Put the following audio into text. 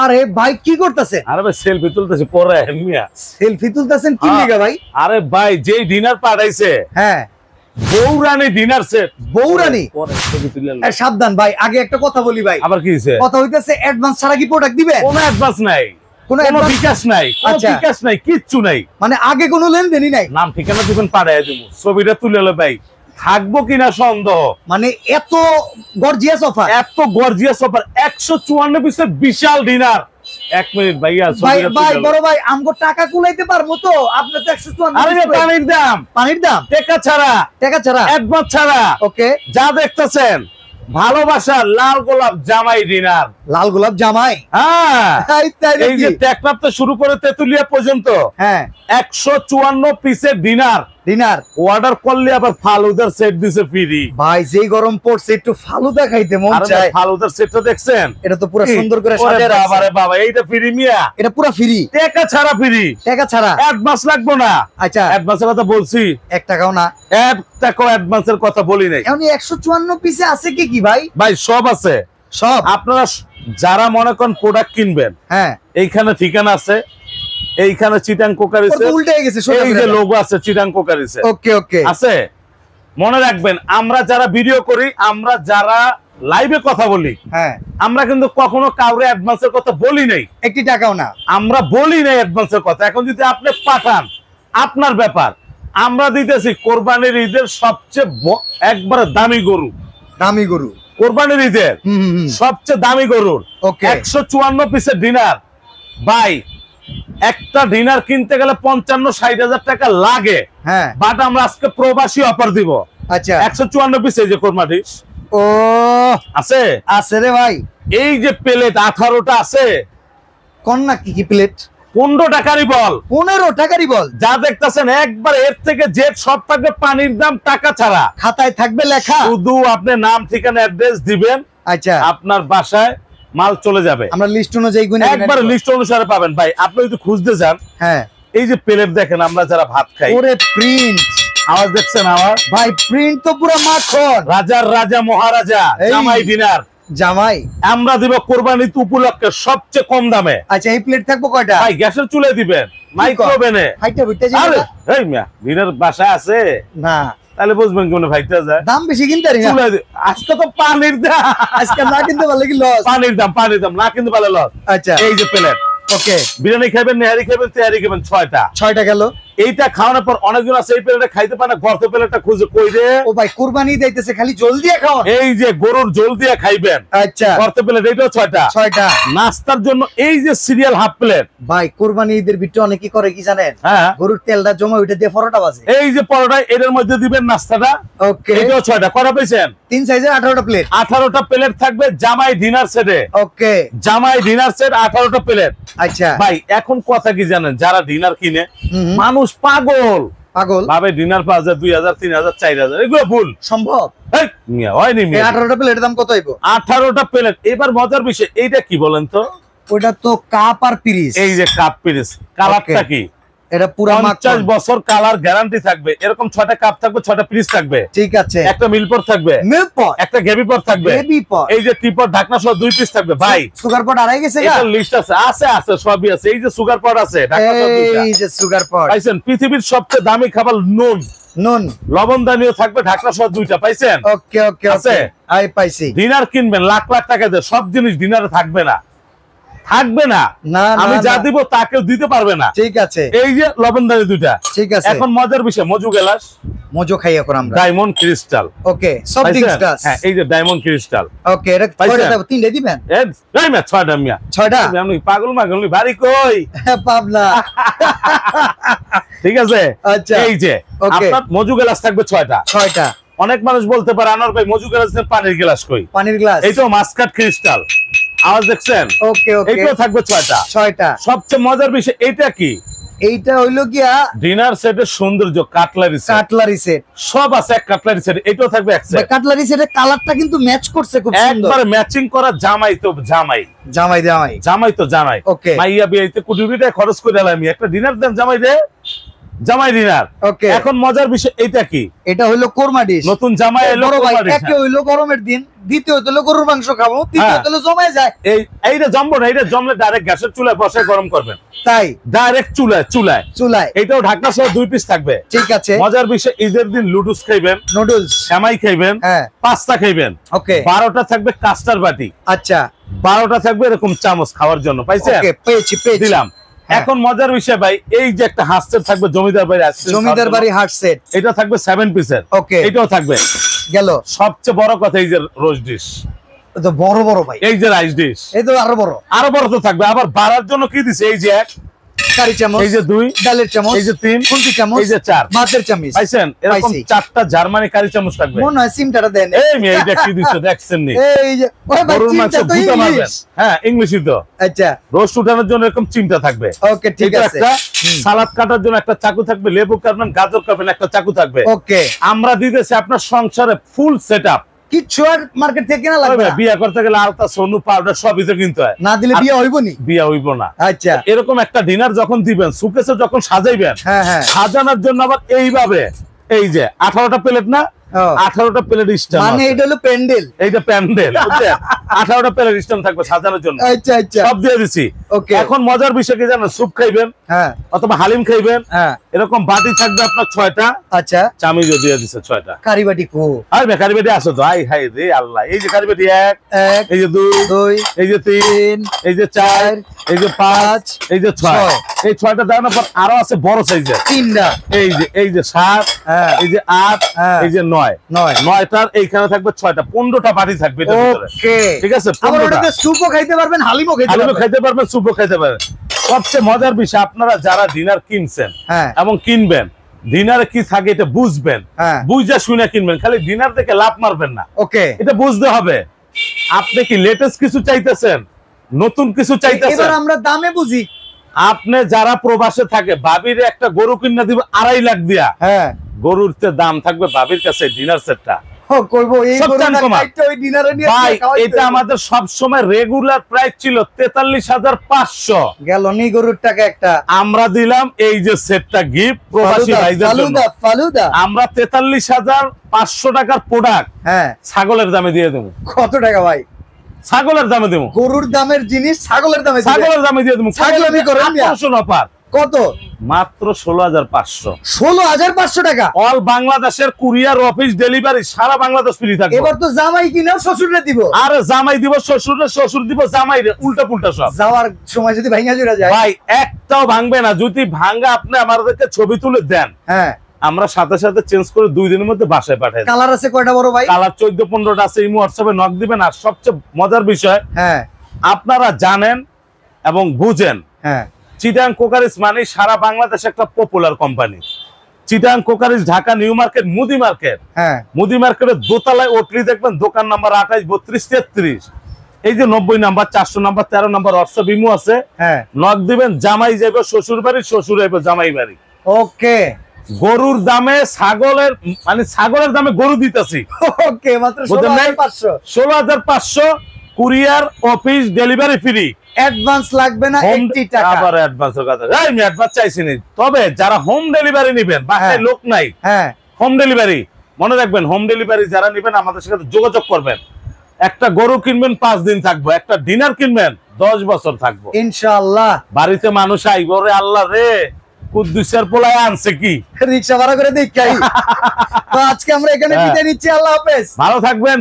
আরে ভাই কি করতেছেন? আরে ভাই সেলফি তুলতেছি পরে মিয়া। সেলফি তুলতেছেন কি লিগা ভাই? আরে ভাই যেই ডিনার পাঠাইছে, হ্যাঁ বৌরানী ডিনার সেট। বৌরানী? পরে ছবি তুলে এ, সাবধান ভাই, আগে একটা কথা বলি ভাই। আবার কি হইছে? কথা হইতেছে অ্যাডভান্স ছাড়া কি প্রোডাক্ট দিবেন? কোনো অ্যাডভান্স নাই, কোনো কোনো বিকাশ নাই, কোনো আচ্ছা। বিকাশ নাই, কিচ্ছু নাই। মানে আগে কোনো লেনদেনই নাই? নাম ঠিকানা দিবেন, পাঠাইয়া দেবো। ছবিটা তুলে এলো ভাই, থাকবো কিনা সন্দেহ। মানে এত গর্জিয়াস অফার? এত গর্জিয়াস অফার, 154 পিসের বিশাল ডিনার। 1 মিনিট ভাইয়া, ভাই ছবিটা ভাই তুলে বড় ভাই, আমগো টাকা কুলাইতে পারবো তো? আপনি তো 154 আরে পানির দাম, পানির দাম, টাকা ছাড়া, টাকা ছাড়া, অ্যাডভান্স ছাড়া। ওকে। যা দেখতেছেন ভালোবাসার লাল গোলাপ জামাই ডিনার। লাল গোলাপ জামাই? হ্যাঁ, এই যে নাকি? টেকনাফ তো শুরু করে তেতুলিয়া পর্যন্ত হ্যাঁ 154 পিসের ডিনার। ডিনার অর্ডার করলে আবার ফালুদার সেট দিছে ফ্রি। ভাই যেই গরম পড়ছে একটু ফালুদা খাইতে মন আরে চায়। ফালুদার সেটটা দেখছেন? এটা তো পুরো সুন্দর করে ওরে সাজিয়ে বাবা রাখছে। রে বাবা, এইটা ফ্রি মিয়া, এটা পুরো ফ্রি, টাকা ছাড়া ফ্রি, টাকা ছাড়া, অ্যাডভান্স লাগবে না। আচ্ছা অ্যাডভান্সের কথা বলছি, 1 টাকাও না? এক টাকা অ্যাডভান্সের কথা বলি নাই। এমনি 154 পিসে আছে কি কি ভাই? ভাই সব আছে, সব? আপনারা যারা মনে করেন প্রোডাক্ট কিনবেন, হ্যাঁ এইখানে ঠিকানা আছে, এইখানে চিটাং কোকারিছে, উল্টে গেছে এই যে লোগো আছে চিটাং কোকারিছে, ওকে ওকে আছে। মনে রাখবেন, আমরা যারা ভিডিও করি, আমরা যারা লাইভে কথা বলি, হ্যাঁ আমরা কিন্তু কখনো কাউরে অ্যাডভান্সের কথা বলি নাই, 1 টাকাও না। আমরা বলি নাই অ্যাডভান্সের কথা। এখন যদি আপনি পাঠান, আপনার ব্যাপার। আমরা দিতেছি কোরবানির ঈদের সবচেয়ে একবারে দামি গরু, দামি গরু কোরবানির ঈদের সবচেয়ে দামি গরুর ওকে 154 পিসের ডিনার। ভাই একটা ডিনার কিনতে গেলে 55-60 হাজার টাকা লাগে, হ্যাঁ বাট আমরা আজকে প্রবাসী অফার দিব। আচ্ছা 154 পিস, এই যে কোরবানি ও আছে, আছে রে ভাই। এই যে প্লেট 18টা আছে, কোন না কি কি প্লেট? 15 টাকারই বল, 15 টাকারই বল। যা দেখতেছেন একবার এর থেকে জেড সব থাকবে, পানির দাম টাকা ছাড়া। খাতায় থাকবে লেখা, শুধু আপনি নাম ঠিকানা অ্যাড্রেস দিবেন, আচ্ছা আপনার বাসায় মাল চলে যাবে। আমরা লিস্ট অনুযায়ী গুনে একবার লিস্ট অনুসারে পাবেন। ভাই আপনি যদি খুঁজতে যান, হ্যাঁ এই যে প্লেট দেখেন, আমরা যারা ভাত খাই, ওরে প্রিন্ট আওয়াজ দেখছেন? আওয়াজ ভাই, প্রিন্ট তো পুরো মাখন। রাজার রাজা মহারাজা এই। জামাই ডিনার জামাই আমরা দিব কোরবানি উপলক্ষে সবচেয়ে কম দামে। আচ্ছা এই প্লেট থাকবো কয়টা? ভাই গ্যাসের চুলে দিবেন, মাইক্রোওভেনে। হাইটা বুঝতে আরে যাবে এই মিয়া, ডিনার বাসায় আছে না? তাহলে বুঝবেন কোন ভাইটা যায়। দাম বেশি কিনতে পারি না চুলে আজকে তো পানির দাম, আজকে, না কিনতে পারলে কি লস? পানির দাম না কিন্তু পারলে লস। আচ্ছা এই যে প্লেট, ওকে। বিরিয়ানি খাবেন, নেহারি খাবেন, তেহারি খাবেন, 6টা। 6টা গেল। এইটা খাওয়ানোর পর অনেকজন আছে এই প্লেটটা খাইতে পারে না, গর্ত প্লেটটা খুঁজে কই রে। ও ভাই কুরবানি দিতেছে, খালি জলদি খাওয়ান। এই যে গরুর জল দিয়ে খাইবেন, আচ্ছা গর্ত প্লেট, এইটাও 6টা। 6টা নাস্তার জন্য এই যে সিরিয়াল হাফ প্লেট। ভাই কুরবানি ঈদের ভিতরে অনেকে করে কি জানেন? হ্যাঁ, গরুর তেলটা জমা ওইটা দিয়ে পরোটা বাজে। এই যে পরোটা, এটার মধ্যে দিবেন নাস্তাটা, ওকে। এটাও 6টা। কটা পেয়েছেন? 3 সাইজের 18টা প্লেট। 18টা প্লেট থাকবে জামাই ডিনার সেটে। ওকে জামাই ডিনার সেট 18টা প্লেট। আচ্ছা ভাই এখন কথা কি জানেন, যারা ডিনার কিনে, মানুষ পাগল পাগল ভাবে ডিনার পাওয়া যায় 2000, 3000, 4000, এগুলো ভুল। সম্ভব? এই মিয়া, হয়নি এই মিয়া। 18টা প্লেটের দাম কত হইব? 18টা প্লেট। এবার মজার বিষয়, এইটা কি বলেন তো? ওটা তো কাপ আর পিরিস। এই যে কাপ পিরিস, কালারটা কি? এটা পুরো 50 বছর কালার গ্যারান্টি থাকবে। এরকম 6টা কাপ থাকবে, 6টা পিরিস থাকবে, ঠিক আছে। একটা মিলপট থাকবে, মিল্কপট, একটা গেবি পট থাকবে, বেবি পট, এই যে টিপট ঢাকনা সহ 2 পিস থাকবে। ভাই সুগার পট আড়াই গেছে গা? এটা লিস্ট আছে, আছে সবই আছে। এই যে সুগার পট আছে, ঢাকনা সহ 2টা। এই যে সুগার পট পাইছেন? পৃথিবীর সবচেয়ে দামি খাবার নুন, নুন, লবণ দানিও থাকবে, ঢাকনা সহ 2টা। পাইছেন? ওকে ওকে আছে? ওকে আই পাইছি। ডিনার কিনবেন লাখ লাখ টাকা দিয়ে, সব জিনিস ডিনারে থাকবে না, থাকবে না। না আমি না যা না। দিব তা কেউ দিতে পারবে না। ঠিক আছে এই যে লবণ দানি 2টা। ঠিক আছে। এখন মজার বিষয়, মজু গেলাস, মজো খাই এখন আমরা। Diamond crystal. ওকে সব ডিংসটাস। হ্যাঁ, এই যে ডায়মন্ড ক্রিস্টাল। ওকে এটা পাইছেন? কয়টা দেব? 3টা দিবেন? এই মিয়া 6টা মিয়া। 6টা? আপনি পাগল মাগল বাড়ি কই? পাবনা। ঠিক আছে। আচ্ছা এই যে ওকে। আপনার মজু গ্লাস থাকবে 6টা। 6টা। অনেক মানুষ বলতে পারে, আনোয়ার ভাই মজু গ্লাস নেন, পানির গ্লাস কই? পানির গ্লাস। এইটাও মাস্কাট ক্রিস্টাল, আওয়াজ দেখছেন? ওকে ওকে এইটাও থাকবে 6টা। 6টা। সবচেয়ে মজার বিষয় এইটা কি, এইটা হইলো গিয়া ডিনার সেটের সৌন্দর্য, কাটলারি সেট কাটলারি সেট। সব আছে, এক কাটলারি সেট, এটাও থাকবে এক সেট। কাটলারি সেটের কালারটা কিন্তু ম্যাচ করছে খুব সুন্দর। একবার ম্যাচিং করা। জামাই তো জামাই, জামাই জামাই জামাই তো জামাই। ওকে। মাইয়া বিয়েতে কোটি কোটি টাকা খরচ করে এলাম, একটা ডিনার দেন জামাই দে। জামাই ডিনার। ওকে, এখন মজার বিষয় এটা কি, এটা হইলো কোরমা ডিশ। নতুন জামাই এলো বড় ভাই, কোরমা ডিশ। একে হইলো গরমের দিন, দ্বিতীয় হইলো গরুর মাংস খাবো, তৃতীয় হইলো জমায় যায়। এইটা জমবো না, এটা জমলে ডাইরেক্ট গ্যাসের চুলায় বসে গরম করবেন, তাই ডাইরেক্ট চুলায়। এটাও ঢাকনা সহ 2 পিস থাকবে। ঠিক আছে। মজার বিষয় ঈদের দিন লুডুস খাইবেন, নুডলস, সেমাই খাইবেন, পাস্তা খাইবেন। ওকে, 12টা থাকবে কাস্টার বাটি। আচ্ছা, 12টা থাকবে এরকম চামচ খাওয়ার জন্য। পাইছেন? ওকে, পেয়েছি দিলাম। এখন মজার বিষয় ভাই, এই যে একটা হাঁস সেট থাকবে জমিদার বাড়ি, জমিদার বাড়ি হাঁস সেট, এটা থাকবে 7 পিসের। ওকে, এটাও থাকবে। গেল। সবচেয়ে বড় কথা এই যে রোস্ট ডিশ, তো বড় বড় ভাই, এই যে রাইস ডিশ, এই তো আরো বড় তো থাকবে। আবার বাড়ার জন্য কি দিছে, এই যে 1 কারি চামচ, এই যে 2 ডালের চামচ, এই যে 3 খুন্তি চামচ, এই যে 4 মাছের চামচ। পাইছেন? এরকম 4টা জার্মানি কারি চামচ থাকবে। মনে হয় সিমটাটা দেন। এই মেয়ে এইটা কি দিছে দেখছেন নি? এই যে ওই ভাই, গরুর মাংস চিমটা তো ভুতা মারবেন। ইংলিশ। হ্যাঁ, ইংলিশই তো। আচ্ছা, রোস্ট উঠানোর জন্য এরকম চিমটা থাকবে। ওকে, ঠিক এটা আছে। একটা সালাদ কাটার জন্য একটা চাকু থাকবে, লেবু কাটবেন, গাজর কাটবেন, একটা চাকু থাকবে। ওকে, আমরা দিতেছি আপনার সংসারে ফুল সেটআপ। কিচ্ছু আর মার্কেট থেকে কেনা লাগবে না। বিয়ে করতে গেলে আলতা, সোনু, পাউডার সবই তো কিনতে হয়, না দিলে বিয়ে হইব নি। বিয়ে হইব না। আচ্ছা, এরকম একটা ডিনার যখন দিবেন, সুকেসে যখন সাজাইবেন, হ্যাঁ, সাজানোর জন্য আবার এইভাবে এই যে 18টা প্লেট না, 18টা প্লেট স্ট্যান্ড, মানে এটা হলো প্যান্ডেল, এইটা প্যান্ডেল, বুঝছেন? 18টা প্লেট স্ট্যান্ড থাকবে সাজানোর জন্য। আচ্ছা, সব দিয়ে দিছি। ওকে, এখন মজার বিষয় কি জানেন, স্যুপ খাইবেন অথবা হালিম খাইবেন, এরকম বাটি থাকবে আপনার 6টা। আচ্ছা, চামিজও দিয়ে দিছে 6টা। কারি বাটি কো, আর বেকারি বাটি আছে তো, আই হাই রে আল্লাহ। এই যে কারি বাটি 1, এই যে 2, এই যে 3, এই যে 4, এই যে 5, এই যে 6। এই 6টা দেওয়ার পর আরো আছে বড় সাইজের 3টা, এই যে 7, এই যে 8, এই যে 9, 9টার এইখানে থাকবে 6টা, 15টা বাটি থাকবে এটার ভিতরে। ওকে, ঠিক আছে। আবার ওটাতে স্যুপও খাইতে পারবেন, হালিমও খাইতে পারবেন, স্যুপও খাইতে পারবেন। সবচেয়ে মজার বিষয়, আপনারা যারা ডিনার কিনছেন এবং কিনবেন, ডিনারে কি থাকে এটা বুঝবেন, বুঝা শুনে কিনবেন। খালি ডিনার দেখে লাভ মারবেন না। ওকে, এটা বুঝতে হবে আপনি কি লেটেস্ট কিছু চাইতেছেন, নতুন কিছু চাইতেছেন। এবার আমরা দামে বুঝি। আপনি যারা প্রবাসে থাকে, ভাবির একটা গরু কিনা দিবে 2.5 লাখ দিয়া, গরুর দাম থাকবে ভাবির কাছে ডিনার সেটটা। এটা আমাদের সবসময় রেগুলার প্রাইস ছিল 43,500। গেল নি গরুর টাকা একটা। আমরা দিলাম এই যে সেটটা গিফট প্রবাসী ভাইদের জন্য। আমরা 43,500 টাকার প্রোডাক্ট ছাগলের দামে দিয়ে দেবো। কত টাকা ভাই? ছাগলের দামে দেবো। গরুর দামের জিনিস ছাগলের দামে দিয়ে দেবো। কত? মাত্র 16,500। 16,500 টাকা। অল বাংলাদেশের কুরিয়ার অফিস ডেলিভারি, সারা বাংলাদেশ ফ্রি থাকবে। এবার তো জামাই কিনা শ্বশুরে দিব। আরে জামাই দিব, শ্বশুর দিব, জামাই রে, উল্টা পুল্টা সব। যাওয়ার সময় যদি ভাঙা জুড়া যায় ভাই, একটাও ভাঙবে না। যদি ভাঙা আপনি আমাদেরকে ছবি তুলে দেন, আমরা সাথে সাথে চেঞ্জ করে 2 দিনের মধ্যে বাসায় পাঠাই। কালার আছে কয়টা বড় ভাই? কালার 14-15টা আছে। ইমো হোয়াটসঅ্যাপে নক দিবেন। আর সবচেয়ে মজার বিষয়, আপনারা জানেন এবং বুঝেন, চিটাং কোকারিজ মানে সারা বাংলাদেশে একটা popular company. Chittagong crockeries Dhaka new market মুদি মার্কেট। মুদি মার্কেটের দোতলায় ওটলি দেখবেন, দোকান নাম্বার 28 32 33। এই যে 90 number, 400 number, 13 number WhatsApp imo আছে। নক দিবেন, জামাই যাবে শ্বশুর বাড়ি, শ্বশুর যাবে জামাই বাড়ি। ওকে, গরুর দামে ছাগলের, মানে ছাগলের দামে গরু দিতেছি। ওকে, মাত্র 16,500। Courier office delivery free. Advance লাগবে না 80 টাকা। আবার অ্যাডভান্সের কথা, আমি অ্যাডভান্স চাইছি না। তবে যারা হোম ডেলিভারি নেবেন, বাসায় লোক নাই, হোম ডেলিভারি মনে রাখবেন, হোম ডেলিভারি যারা নেবেন আমাদের সাথে যোগাযোগ করবেন। একটা গরু কিনবেন 5 দিন থাকবো, একটা ডিনার কিনবেন 10 বছর থাকবো ইনশাআল্লাহ। বাড়িতে মানুষ আইব রে, আল্লাহ রে কুদ্দুসের পোলায় আনছে কি রিকশা ভাড়া করে দেখাই। তো আজকে আমরা এখানে বিদায় নিচ্ছি। আল্লাহ হাফেজ, ভালো থাকবেন।